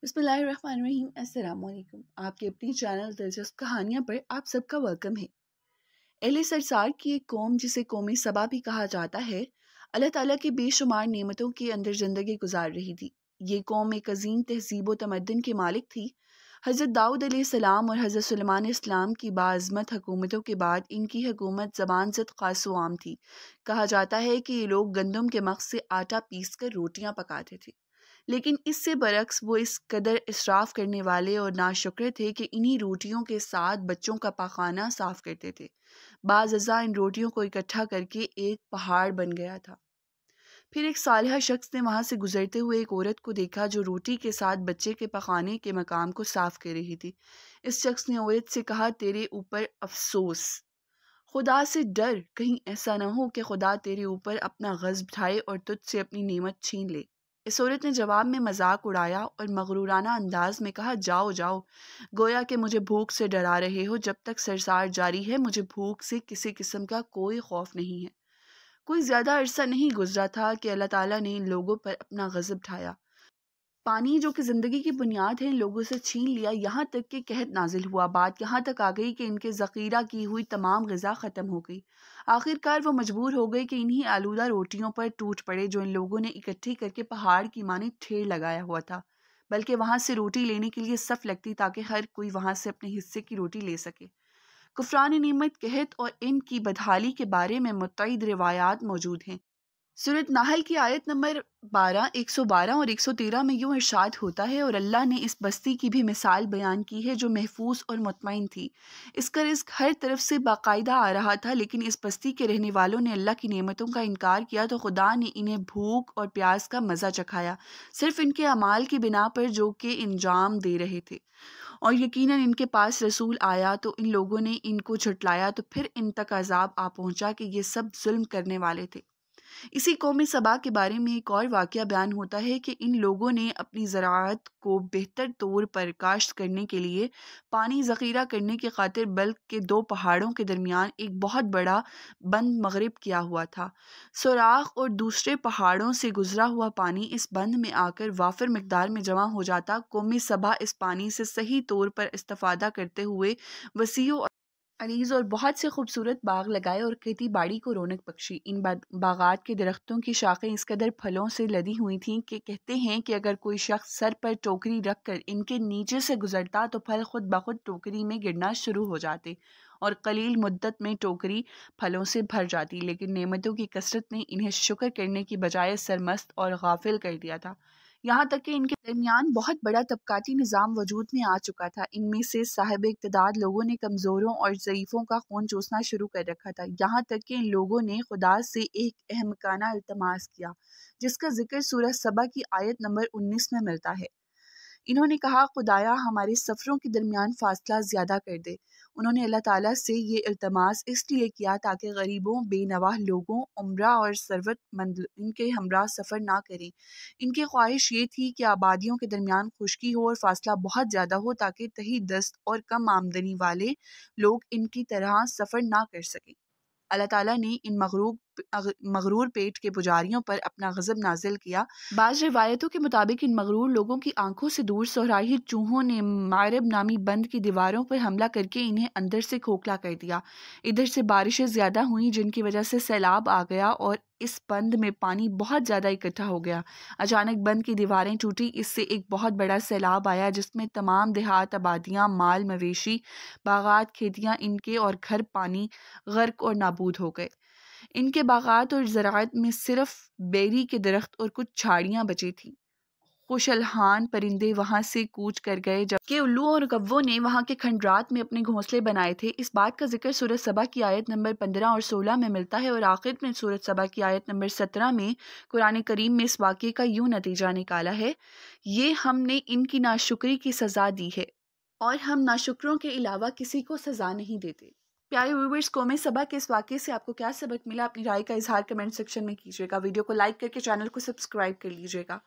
بسم اللہ الرحمن الرحیم۔ السلام علیکم۔ آپ کے اپنی چینل دلچسپ کہانیاں پر آپ سب کا ویلکم ہے۔ اہل سرسار کی ایک قوم جسے قوم سبا بھی کہا جاتا ہے، اللہ تعالیٰ کی بے شمار نعمتوں کے اندر زندگی گزار رہی تھی۔ یہ قوم ایک عظیم تہذیب و تمدن کے مالک تھی۔ حضرت داؤد علیہ السلام اور حضرت سلیمان علیہ السلام کی باعظمت حکومتوں کے بعد ان کی حکومت زبان زد خاص و عام تھی۔ کہا جاتا ہے کہ یہ لوگ گندم کے مغز سے آٹا پیس کر روٹیاں پکاتے تھے، لیکن اس سے برعکس وہ اس قدر اسراف کرنے والے اور ناشکر تھے کہ انہی روٹیوں کے ساتھ بچوں کا پاخانہ صاف کرتے تھے۔ بعض ازاں ان روٹیوں کو اکٹھا کر کے ایک پہاڑ بن گیا تھا۔ پھر ایک صالحہ شخص نے وہاں سے گزرتے ہوئے ایک عورت کو دیکھا جو روٹی کے ساتھ بچے کے پخانے کے مقام کو صاف کر رہی تھی۔ اس شخص نے عورت سے کہا، تیرے اوپر افسوس، خدا سے ڈر، کہیں ایسا نہ ہو کہ خدا تیرے اوپر اپنا غضب اٹھائے اور تجھ سے اپنی نعمت چھین لے۔ اس عورت نے جواب میں مذاق اڑایا اور مغرورانہ انداز میں کہا، جاؤ جاؤ، گویا کہ مجھے بھوک سے ڈرا رہے ہو۔ جب تک سرسار جاری ہے مجھے بھوک سے کسی قسم کا کوئی خوف نہیں ہے۔ کوئی زیادہ عرصہ نہیں گزرا تھا کہ اللہ تعالیٰ نے ان لوگوں پر اپنا غضب اٹھایا۔ پانی جو کہ زندگی کی بنیاد ہے ان لوگوں سے چھین لیا، یہاں تک کہ قحط نازل ہوا۔ بات یہاں تک آ گئی کہ ان کے ذخیرہ کی ہوئی تمام غذا ختم ہو گئی۔ آخر کار وہ مجبور ہو گئے کہ انہی آلودہ روٹیوں پر ٹوٹ پڑے جو ان لوگوں نے اکٹھی کر کے پہاڑ کی مانند ڈھیر لگایا ہوا تھا، بلکہ وہاں سے روٹی لینے کے لیے صف لگتی تاکہ ہر کوئی وہاں سے اپنے حصے کی روٹی لے سکے۔ کفران نعمت، قحط اور ان کی بدحالی کے بارے میں متعدد روایات موجود ہیں۔ سورۃ نحل کی آیت نمبر 112 اور 113 میں یوں ارشاد ہوتا ہے، اور اللہ نے اس بستی کی بھی مثال بیان کی ہے جو محفوظ اور مطمئن تھی۔ اس کا رزق ہر طرف سے باقاعدہ آ رہا تھا، لیکن اس بستی کے رہنے والوں نے اللہ کی نعمتوں کا انکار کیا تو خدا نے انہیں بھوک اور پیاس کا مزہ چکھایا، صرف ان کے اعمال کی بنا پر جو کہ انجام دے رہے تھے۔ اور یقیناً ان کے پاس رسول آیا تو ان لوگوں نے ان کو جھٹلایا تو پھر ان تک عذاب آ پہنچا کہ یہ سب ظلم کرنے والے تھے۔ اسی قوم سبا کے بارے میں ایک اور واقعہ بیان ہوتا ہے کہ ان لوگوں نے اپنی زراعت کو بہتر طور پر کاشت کرنے کے لیے پانی ذخیرہ کرنے کی خاطر بلک کے دو پہاڑوں کے درمیان ایک بہت بڑا بند مغرب کیا ہوا تھا۔ سوراخ اور دوسرے پہاڑوں سے گزرا ہوا پانی اس بند میں آ کر وافر مقدار میں جمع ہو جاتا۔ قوم سبا اس پانی سے صحیح طور پر استفادہ کرتے ہوئے وسیع عریض اور بہت سے خوبصورت باغ لگائے اور کھیتی باڑی کو رونق بخشی۔ ان باغات کے درختوں کی شاخیں اس قدر پھلوں سے لدی ہوئی تھیں کہ کہتے ہیں کہ اگر کوئی شخص سر پر ٹوکری رکھ کر ان کے نیچے سے گزرتا تو پھل خود بخود ٹوکری میں گرنا شروع ہو جاتے اور قلیل مدت میں ٹوکری پھلوں سے بھر جاتی، لیکن نعمتوں کی کثرت نے انہیں شکر کرنے کی بجائے سرمست اور غافل کر دیا تھا، یہاں تک کہ ان کے درمیان بہت بڑا طبقاتی نظام وجود میں آ چکا تھا۔ ان میں سے صاحب اقتدار لوگوں نے کمزوروں اور ضعیفوں کا خون چوسنا شروع کر رکھا تھا، یہاں تک کہ ان لوگوں نے خدا سے ایک احمقانہ التماس کیا جس کا ذکر سورہ سبا کی آیت نمبر 19 میں ملتا ہے۔ انہوں نے کہا، خدایا ہمارے سفروں کے درمیان فاصلہ زیادہ کر دے۔ انہوں نے اللہ تعالیٰ سے یہ التماس اس لیے کیا تاکہ غریبوں، بے نواح لوگوں، عمرہ اور ثروت مند ان کے ہمراہ سفر نہ کریں۔ ان کی خواہش یہ تھی کہ آبادیوں کے درمیان خشکی ہو اور فاصلہ بہت زیادہ ہو تاکہ تہی دست اور کم آمدنی والے لوگ ان کی طرح سفر نہ کر سکیں۔ اللہ تعالیٰ نے ان مغرور پیٹ کے پجاریوں پر اپنا غضب نازل کیا۔ بعض روایتوں کے مطابق ان مغرور لوگوں کی آنکھوں سے دور صحرائی چوہوں نے معرب نامی بند کی دیواروں پر حملہ کر کے انہیں اندر سے کھوکھلا کر دیا۔ ادھر سے بارشیں زیادہ ہوئیں جن کی وجہ سے سیلاب آ گیا اور اس بند میں پانی بہت زیادہ اکٹھا ہو گیا۔ اچانک بند کی دیواریں ٹوٹی، اس سے ایک بہت بڑا سیلاب آیا جس میں تمام دیہات، آبادیاں، مال مویشی، باغات، کھیتیاں، ان کے اور گھر پانی غرق اور نابود ہو گئے۔ ان کے باغات اور زراعت میں صرف بیری کے درخت اور کچھ جھاڑیاں بچی تھیں۔ خوش الحان پرندے وہاں سے کوچ کر گئے جبکہ الو اور کووں نے وہاں کے کھنڈرات میں اپنے گھونسلے بنائے تھے۔ اس بات کا ذکر سورۃ سبا کی آیت نمبر 15 اور 16 میں ملتا ہے، اور آخر میں سورۃ سبا کی آیت نمبر 17 میں قرآن کریم میں اس واقعے کا یوں نتیجہ نکالا ہے، یہ ہم نے ان کی ناشکری کی سزا دی ہے اور ہم ناشکروں کے علاوہ کسی کو سزا نہیں دیتے۔ پیارے ویورز، قوم سبا کے اس واقعے سے آپ کو کیا سبق ملا؟ اپنی رائے کا اظہار کمنٹ سیکشن میں کیجیے گا۔ ویڈیو کو لائک کر کے چینل کو سبسکرائب کر لیجیے گا۔